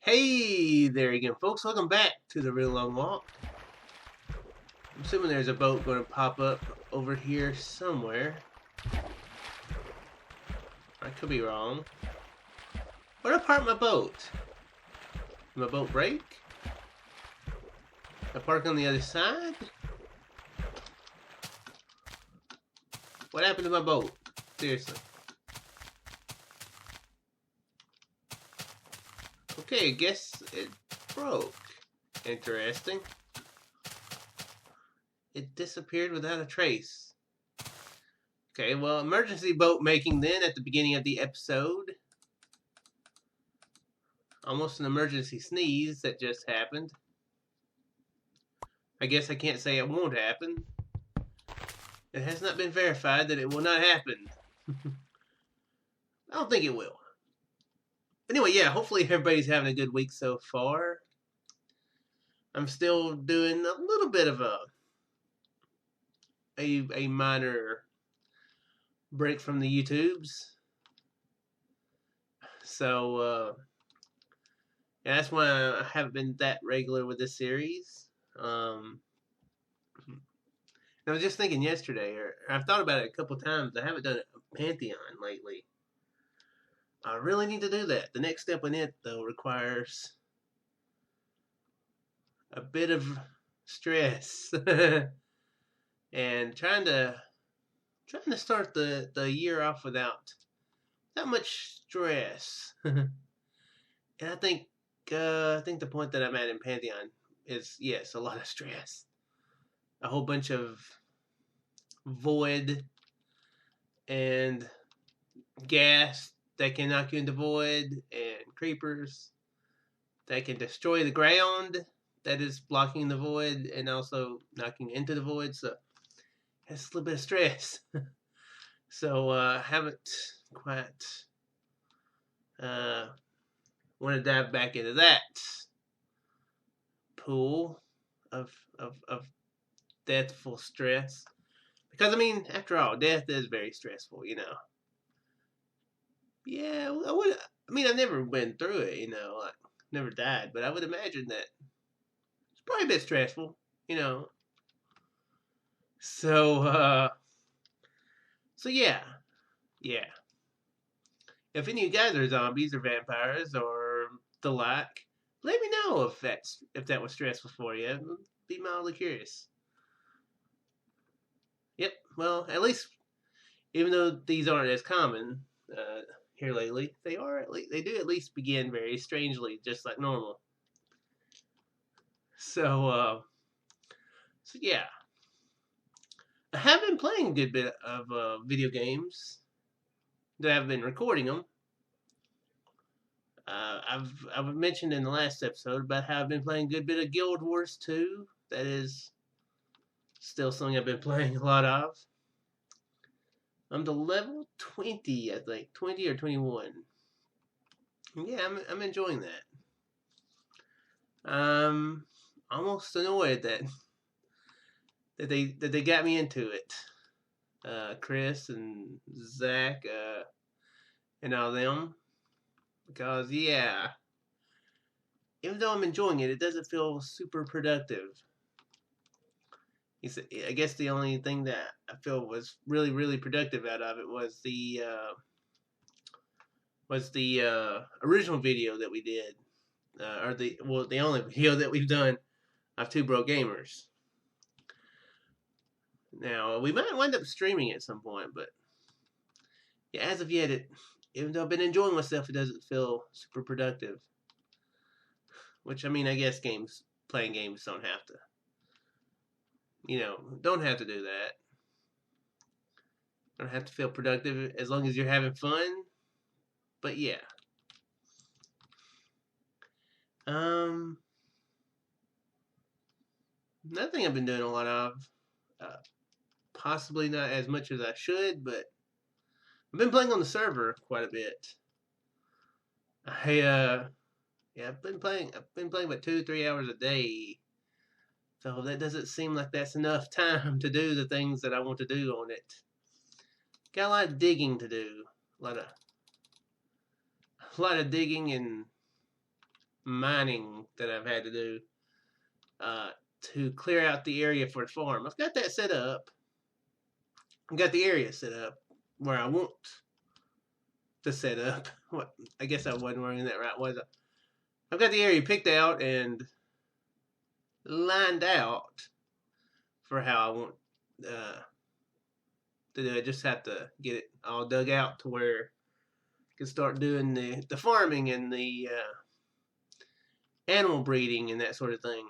Hey there again, folks. Welcome back to the Real Long Walk. I'm assuming there's a boat going to pop up over here somewhere. I could be wrong. Where'd I park my boat? Did my boat break? I park on the other side? What happened to my boat? Seriously. Okay, I guess it broke. Interesting. It disappeared without a trace. Okay, well, emergency boat making then at the beginning of the episode. Almost an emergency sneeze that just happened. I guess I can't say it won't happen. It has not been verified that it will not happen. I don't think it will. Anyway, yeah, hopefully everybody's having a good week so far. I'm still doing a little bit of a minor break from the YouTubes. So, yeah, that's why I haven't been that regular with this series. I was just thinking yesterday, or I've thought about it a couple times. I haven't done a Pantheon lately. I really need to do that. The next step in it, though, requires a bit of stress. And trying to start the year off without that much stress. And I think the point that I'm at in Pantheon is, yes, a lot of stress. A whole bunch of void and gas that can knock you into void, and creepers that can destroy the ground that is blocking the void and also knocking into the void. So it's a little bit of stress. So I haven't quite want to dive back into that pool of deathful stress, because I mean, after all, death is very stressful, you know. Yeah, I've never went through it, you know, like never died, but I would imagine that it's probably a bit stressful, you know. So yeah. If any of you guys are zombies or vampires or the like, let me know if that was stressful for you. I'd be mildly curious. Yep. Well, at least, even though these aren't as common here lately, they do at least begin very strangely, just like normal. So yeah, I have been playing a good bit of video games. I've been recording them. I've mentioned in the last episode about how I've been playing a good bit of Guild Wars 2. That is still something I've been playing a lot of. I'm to level 20, I think, 20 or 21. Yeah, I'm enjoying that. I'm almost annoyed that they got me into it. Chris and Zach and all them, because yeah, even though I'm enjoying it, it doesn't feel super productive. I guess the only thing that I feel was really, really productive out of it was the original video that we did, or the only video that we've done of Two Broke Gamers. Now we might wind up streaming it at some point, but yeah, as of yet, even though I've been enjoying myself, it doesn't feel super productive. Which, I mean, I guess playing games don't have to. Don't have to do that. Don't have to feel productive as long as you're having fun. But yeah. Another thing I've been doing a lot of, possibly not as much as I should, but I've been playing on the server quite a bit. I've been playing about 2-3 hours a day. So that doesn't seem like that's enough time to do the things that I want to do on it. Got a lot of digging to do. A lot of digging and mining that I've had to do to clear out the area for the farm. I've got that set up. I've got the area set up where I want to set up. What? I guess I wasn't wording that right, was I? I've got the area picked out and lined out for how I want to do it. Just have to get it all dug out to where I can start doing the farming and the animal breeding and that sort of thing.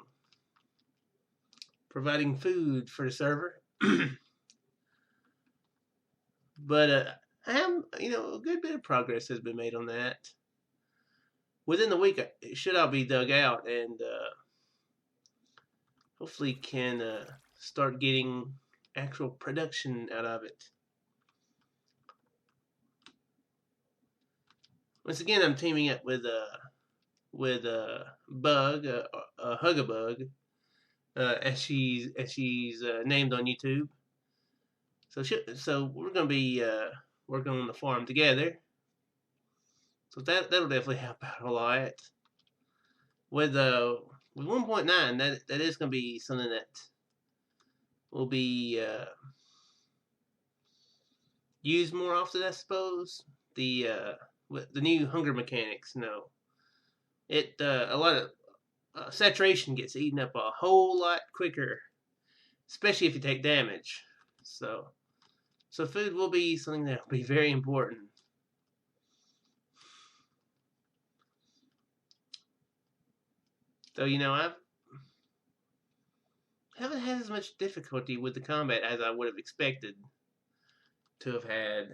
Providing food for the server. But I have, a good bit of progress has been made on that. Within the week, it should all be dug out, and hopefully can start getting actual production out of it. Once again, I'm teaming up with Bug, a Hugabug, as she's named on YouTube. So we're gonna be working on the farm together. So that'll definitely help out a lot. With 1.9, that is gonna be something that will be used more often, I suppose. The new hunger mechanics. It a lot of saturation gets eaten up a whole lot quicker, especially if you take damage. So food will be something that will be very important. So I haven't had as much difficulty with the combat as I would have expected to have had.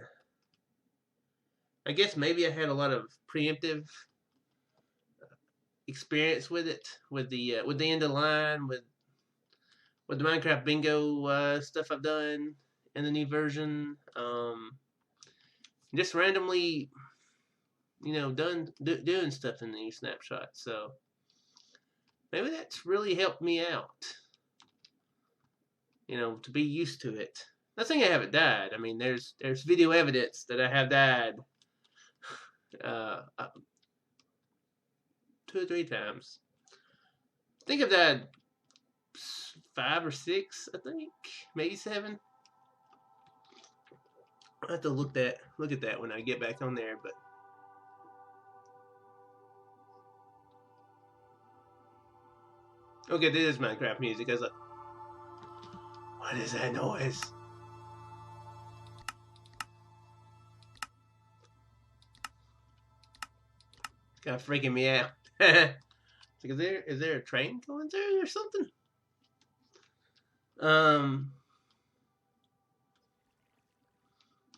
I guess maybe I had a lot of preemptive experience with it, with the end of line, with the Minecraft bingo stuff I've done in the new version. Just randomly, doing stuff in the new snapshot. So maybe that's really helped me out. To be used to it. Not saying I haven't died. I mean, there's video evidence that I have died 2 or 3 times. I think I've died 5 or 6. I think maybe 7. I have to look at that when I get back on there. But okay, this is Minecraft music. I was like, what is that noise? It's kind of freaking me out. It's like, is there a train going through or something?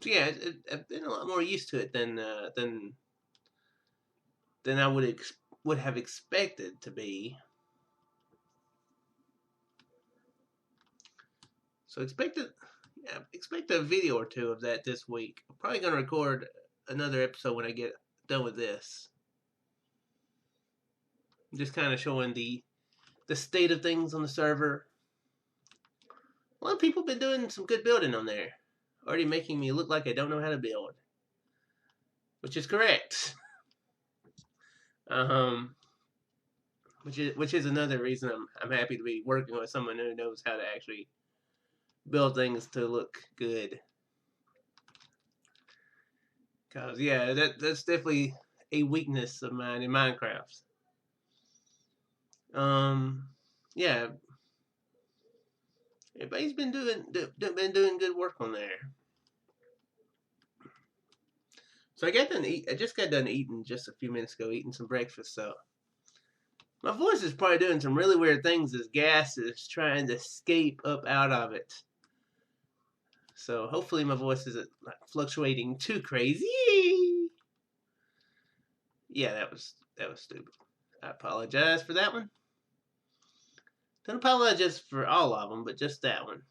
So yeah, I've been a lot more used to it than I would have expected to be. So expect a video or 2 of that this week. I'm probably gonna record another episode when I get done with this. I'm just kind of showing the state of things on the server. A lot of people have been doing some good building on there. Already making me look like I don't know how to build. Which is correct. Which is another reason I'm happy to be working with someone who knows how to actually build things to look good. Cause yeah, that's definitely a weakness of mine in Minecraft. Yeah. Everybody's been doing good work on there. So I just got done eating just a few minutes ago, eating some breakfast. So my voice is probably doing some really weird things as gas is trying to escape up out of it. So hopefully my voice isn't fluctuating too crazy. Yeah, that was stupid. I apologize for that one. Don't apologize for all of them, but just that one.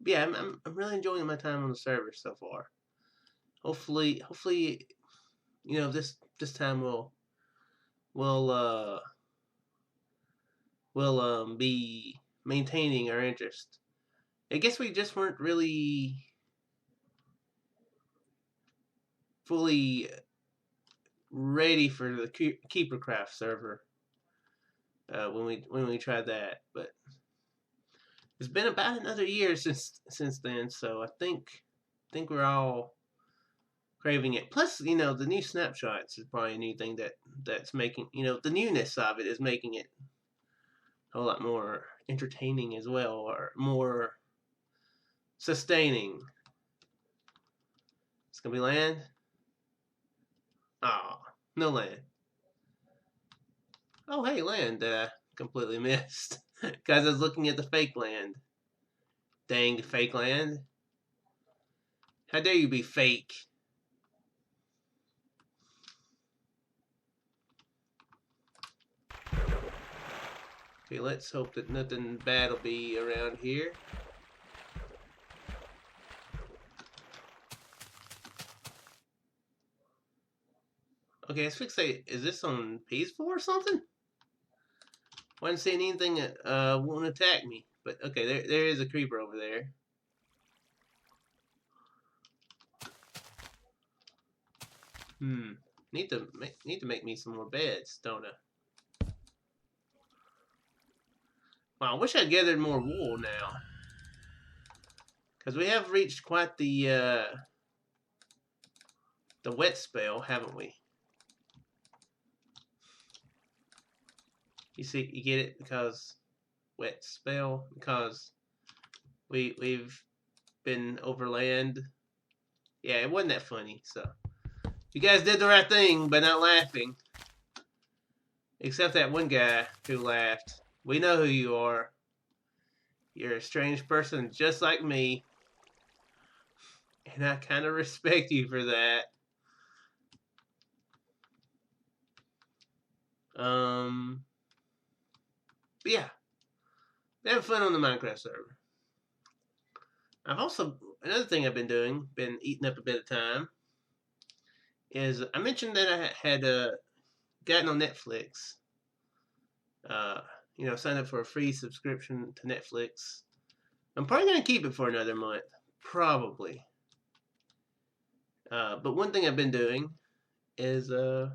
Yeah, I'm really enjoying my time on the server so far. Hopefully, this time we'll be maintaining our interest. I guess we just weren't really fully ready for the KeeperCraft server when we tried that, but it's been about another year since then, so I think we're all craving it. Plus, the new snapshots is probably a new thing that's making, the newness of it is making it a whole lot more entertaining as well, or more sustaining. It's gonna be land. Oh, no land. Oh, hey, land that I completely missed because I was looking at the fake land. Dang fake land. How dare you be fake? Okay, let's hope that nothing bad will be around here. Okay, let's fixate. Is this on peaceful or something? Wasn't seeing anything that won't attack me. But okay, there is a creeper over there. Need to make me some more beds, don't I? Wow, I wish I'd gathered more wool now, because we have reached quite the wet spell, haven't we? You see, you get it, because wet spell, because we've been overland. Yeah, it wasn't that funny, so you guys did the right thing by not laughing. Except that one guy who laughed. We know who you are. You're a strange person just like me. And I kind of respect you for that. But yeah. Having fun on the Minecraft server. I've also, another thing I've been doing, been eating up a bit of time, is I mentioned that I had gotten on Netflix. Signed up for a free subscription to Netflix. I'm probably going to keep it for another month. Probably. But one thing I've been doing is there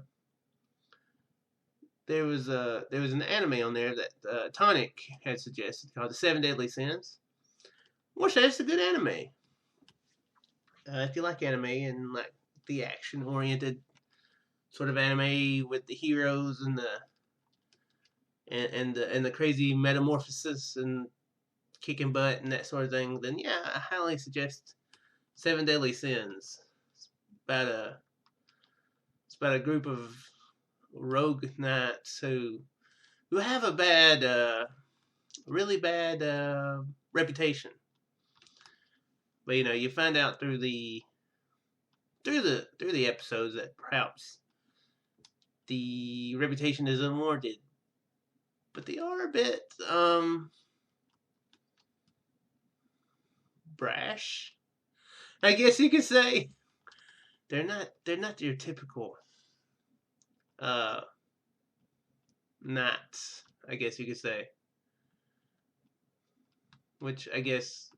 was an anime on there that Tonic had suggested called The Seven Deadly Sins. Which is a good anime. If you like anime and like the action-oriented sort of anime with the heroes and the crazy metamorphosis and kicking butt and that sort of thing, then yeah, I highly suggest Seven Deadly Sins. It's about a group of rogue knights who have a really bad reputation. But you find out through the episodes that perhaps the reputation is unwarranted. But they are a bit brash, I guess you could say. They're not your typical knights, I guess you could say. Which I guess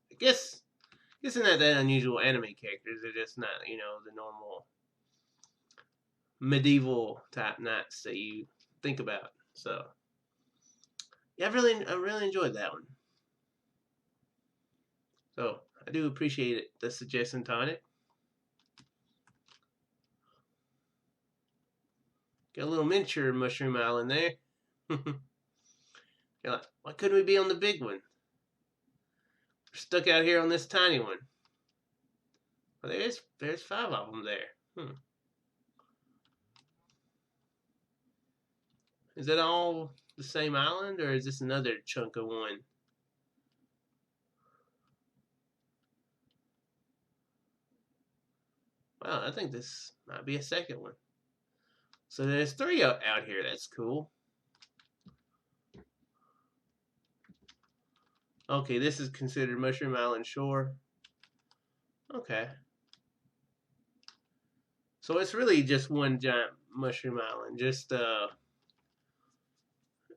isn't that unusual anime characters. They're just not, the normal medieval type knights that you think about. So yeah, I really enjoyed that one. So I do appreciate it, the suggestion, Tonic. Got a little miniature mushroom island there. Like, why couldn't we be on the big one? We're stuck out here on this tiny one. Well, there's 5 of them there. Is that all the same island, or is this another chunk of one? Well, I think this might be a second one. So there's 3 out here. That's cool. Okay, this is considered Mushroom Island Shore. Okay. So it's really just one giant mushroom island. Just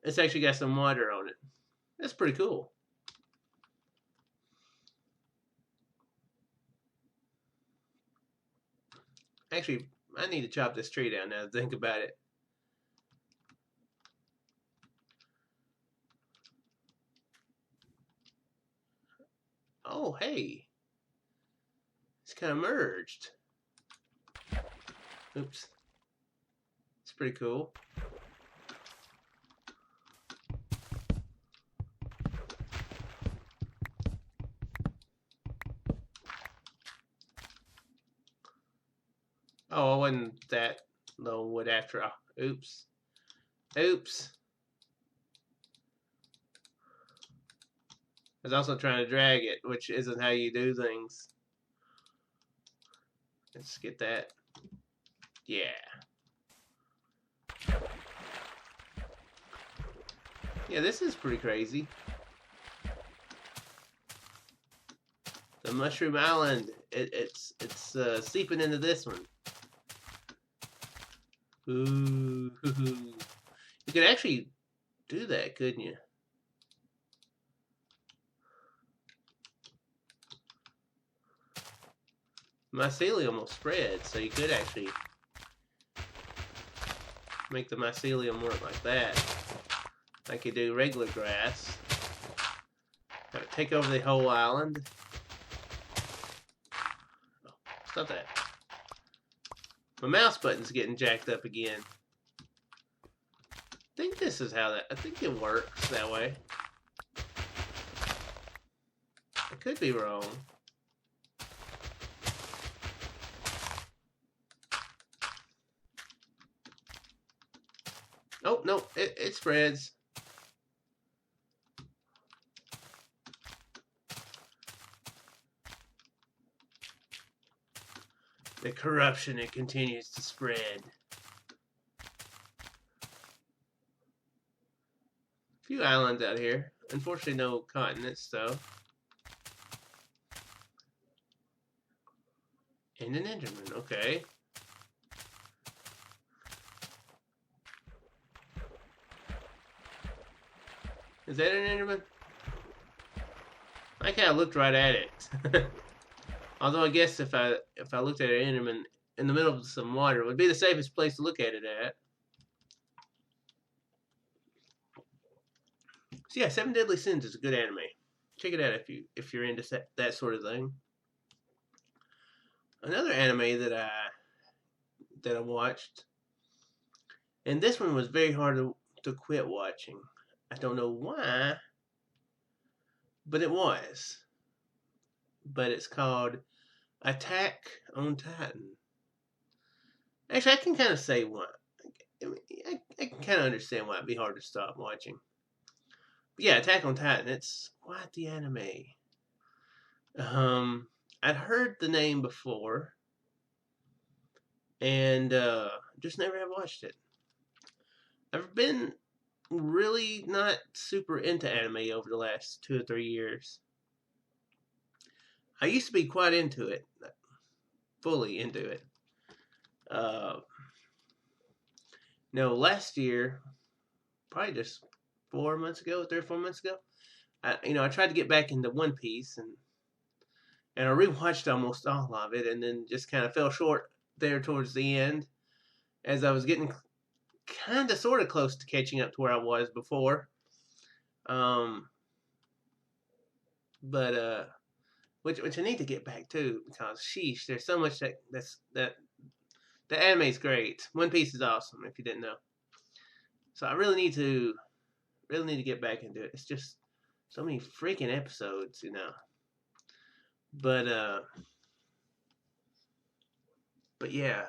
it's actually got some water on it. That's pretty cool. Actually, I need to chop this tree down now to think about it. Oh, hey. It's kind of merged. Oops. It's pretty cool. Oh, I wasn't that low wood after all. Oops. Oops. I was also trying to drag it, which isn't how you do things. Let's get that. Yeah. Yeah, this is pretty crazy. The Mushroom Island. It's seeping into this one. Ooh. You could actually do that, couldn't you? Mycelium will spread, so you could actually make the mycelium work like that. Like you do regular grass. Have it take over the whole island. Oh, stop that. My mouse button's getting jacked up again. I think this is how that... I think it works that way. I could be wrong. Oh, no, it spreads. The corruption, it continues to spread. A few islands out here. Unfortunately, no continents, though. And an Enderman, okay. Is that an Enderman? I kind of looked right at it. Although I guess if I looked at an Enderman in the middle of some water, it would be the safest place to look at it at. So yeah, Seven Deadly Sins is a good anime. Check it out if you're into that sort of thing. Another anime that I watched, and this one was very hard to quit watching. I don't know why, but it was. But it's called Attack on Titan. Actually, I can kind of say why. I can kind of understand why it'd be hard to stop watching. But yeah, Attack on Titan. It's quite the anime. I'd heard the name before, and just never have watched it. I've been really not super into anime over the last 2 or 3 years. I used to be quite into it, fully into it. Last year, probably just 4 months ago, 3 or 4 months ago, I tried to get back into One Piece, and I rewatched almost all of it, and then just kind of fell short there towards the end, as I was getting kind of sort of close to catching up to where I was before. Which I need to get back to, because sheesh, there's so much that the anime's great. One Piece is awesome, if you didn't know. So I really need to get back into it. It's just so many freaking episodes, But yeah,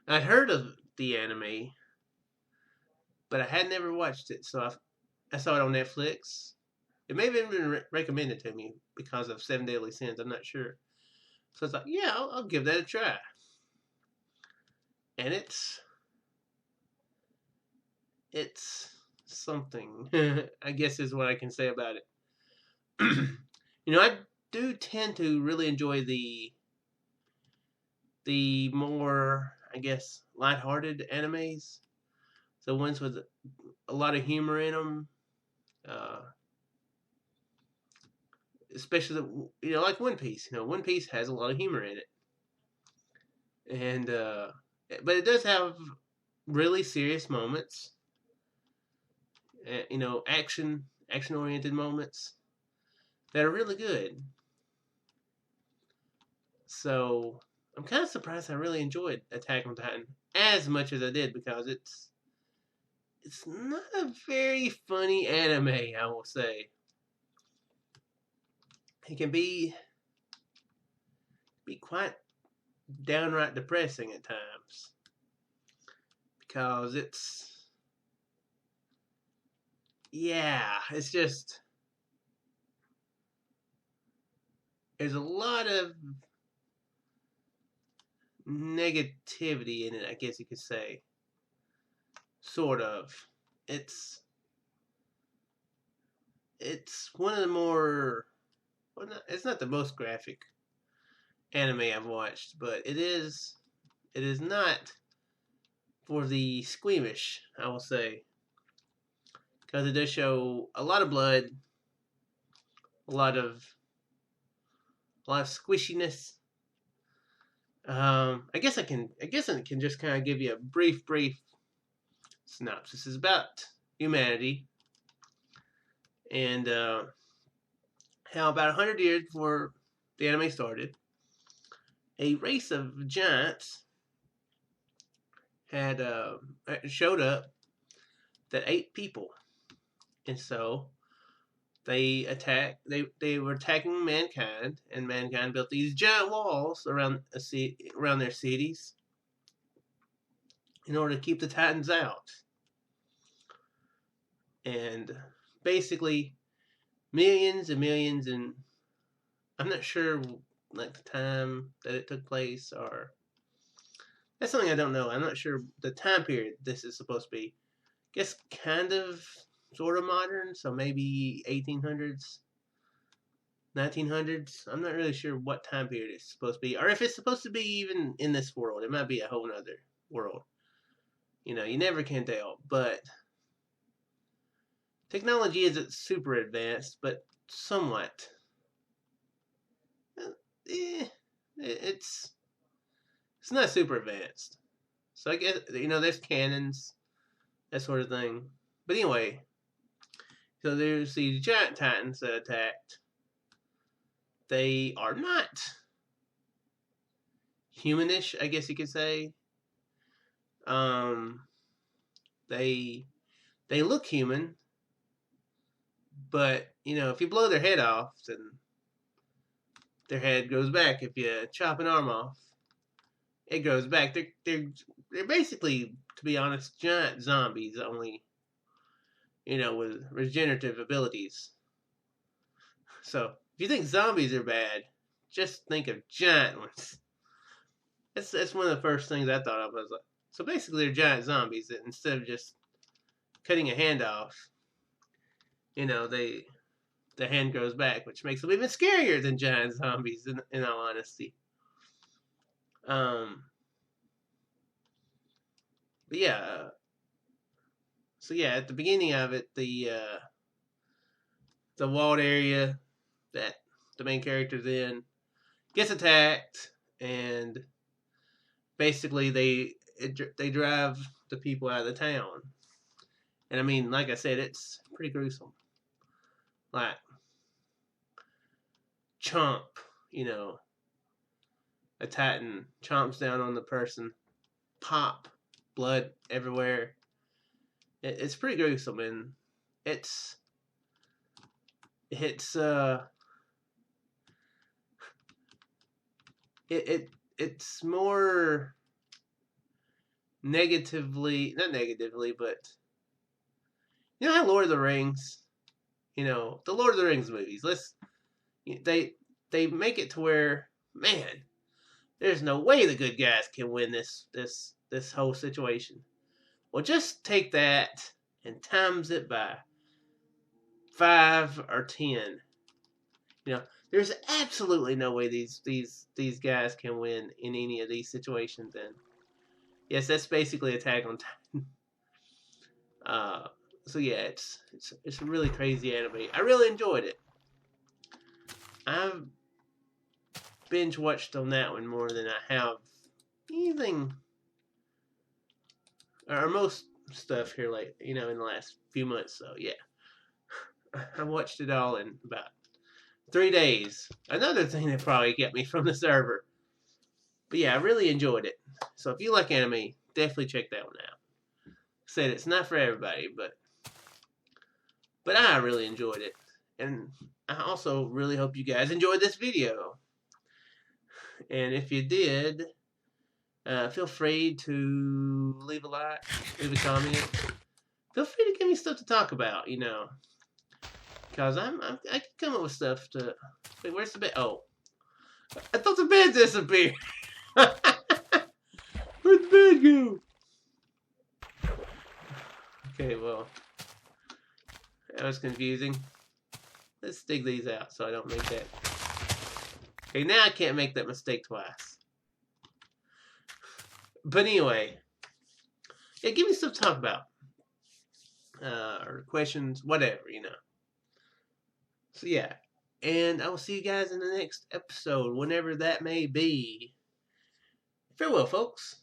I'd heard of the anime, but I had never watched it. So I saw it on Netflix. It may have been recommended to me because of Seven Deadly Sins. I'm not sure. So I was like, yeah, I'll give that a try. And it's something, I guess is what I can say about it. I do tend to really enjoy the more, I guess, lighthearted animes. So ones with a lot of humor in them. Especially like One Piece. One Piece has a lot of humor in it. and but it does have really serious moments. You know, action oriented moments that are really good. So I'm kind of surprised I really enjoyed Attack on Titan as much as I did, because it's not a very funny anime, I will say. It can be quite downright depressing at times, because it's just, there's a lot of negativity in it, I guess you could say. Sort of. It's one of the more, well, it's not the most graphic anime I've watched, but it is not for the squeamish, I will say, because it does show a lot of blood, a lot of squishiness. I guess I can just kind of give you a brief synopsis. It's about humanity, and how about 100 years before the anime started, a race of giants had showed up that ate people, and so they were attacking mankind, and mankind built these giant walls around their cities in order to keep the Titans out. And basically, millions and millions, and I'm not sure like the time that it took place, or that's something I don't know. I'm not sure the time period this is supposed to be. I guess kind of sort of modern, so maybe 1800s, 1900s. I'm not really sure what time period it's supposed to be, or if it's supposed to be even in this world. It might be a whole other world. You know, you never can tell. But technology isn't super advanced, but somewhat. It's not super advanced. So I guess, you know, there's cannons, that sort of thing. But anyway, so there's these giant titans that attacked. They are not humanish, I guess you could say. They look human, but you know, if you blow their head off, then their head grows back. If you chop an arm off, it grows back. They're basically, to be honest, giant zombies, only, you know, with regenerative abilities. So if you think zombies are bad, just think of giant ones. That's one of the first things I thought of. I was like, so basically they're giant zombies that instead of just cutting a hand off, you know, the hand grows back, which makes them even scarier than giant zombies, in all honesty. But yeah, so yeah, at the beginning of it, the walled area that the main character's in gets attacked, and basically they drive the people out of the town. And I mean, like I said, it's pretty gruesome. Like, chomp, you know, a titan chomps down on the person, pop, blood everywhere. It's pretty gruesome, and it's more not negatively, but you know how Lord of the Rings, you know, the Lord of the Rings movies, they make it to where, man, there's no way the good guys can win this whole situation. Well, just take that and times it by 5 or 10. You know, there's absolutely no way these guys can win in any of these situations. And yes, that's basically Attack on Titan. So yeah, it's a really crazy anime. I really enjoyed it. I've binge watched on that one more than I have anything, or most stuff here, like, in the last few months. So yeah, I watched it all in about 3 days. Another thing that probably kept me from the server. But yeah, I really enjoyed it. So if you like anime, definitely check that one out. Said it's not for everybody, but I really enjoyed it. And I also really hope you guys enjoyed this video. And if you did, feel free to leave a like, leave a comment. Feel free to give me stuff to talk about, because I can come up with stuff to. Wait, where's the bed? Oh, I thought the bed disappeared. Where'd the bed go? Okay, well, that was confusing. Let's dig these out so I don't make that. Okay, now I can't make that mistake twice. But anyway, yeah, give me stuff to talk about. Or questions, whatever, So yeah, and I will see you guys in the next episode, whenever that may be. Farewell, folks.